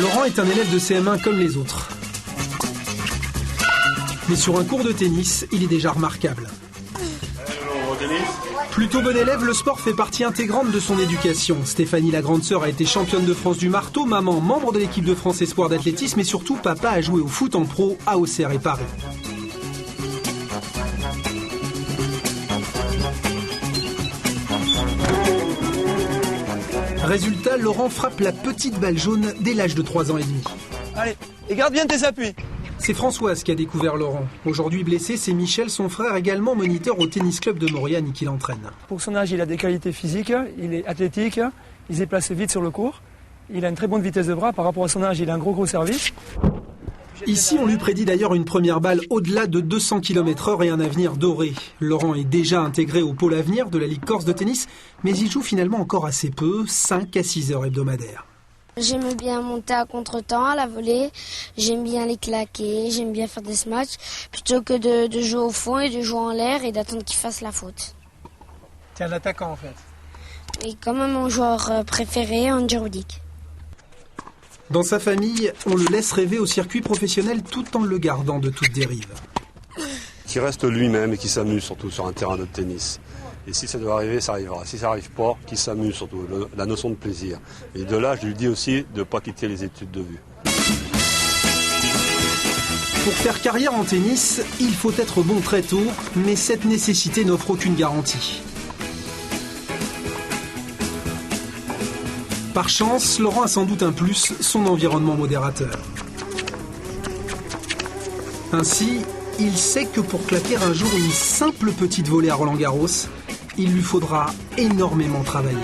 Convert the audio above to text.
Laurent est un élève de CM1 comme les autres. Mais sur un cours de tennis, il est déjà remarquable. Plutôt bon élève, le sport fait partie intégrante de son éducation. Stéphanie, la grande sœur, a été championne de France du marteau, maman, membre de l'équipe de France espoir d'athlétisme et surtout papa a joué au foot en pro à Auxerre et Paris. Résultat, Laurent frappe la petite balle jaune dès l'âge de 3 ans et demi. Allez, et garde bien tes appuis. C'est Françoise qui a découvert Laurent. Aujourd'hui blessé, c'est Michel, son frère, également moniteur au tennis club de Mauriane, qui l'entraîne. Pour son âge, il a des qualités physiques, il est athlétique, il se déplace vite sur le court. Il a une très bonne vitesse de bras, par rapport à son âge, il a un gros service. Ici, on lui prédit d'ailleurs une première balle au-delà de 200 km/h et un avenir doré. Laurent est déjà intégré au pôle avenir de la Ligue Corse de tennis, mais il joue finalement encore assez peu, 5 à 6 heures hebdomadaires. J'aime bien monter à contre-temps, à la volée, j'aime bien les claquer, j'aime bien faire des smatchs, plutôt que de jouer au fond et de jouer en l'air et d'attendre qu'il fasse la faute. T'es un attaquant en fait. Et quand même mon joueur préféré, Andrzej Rudík. Dans sa famille, on le laisse rêver au circuit professionnel tout en le gardant de toute dérive. Qui reste lui-même et qui s'amuse surtout sur un terrain de tennis. Et si ça doit arriver, ça arrivera. Si ça n'arrive pas, qu'il s'amuse surtout, la notion de plaisir. Et de là, je lui dis aussi de ne pas quitter les études de vue. Pour faire carrière en tennis, il faut être bon très tôt, mais cette nécessité n'offre aucune garantie. Par chance, Laurent a sans doute un plus, son environnement modérateur. Ainsi, il sait que pour claquer un jour une simple petite volée à Roland-Garros, il lui faudra énormément travailler.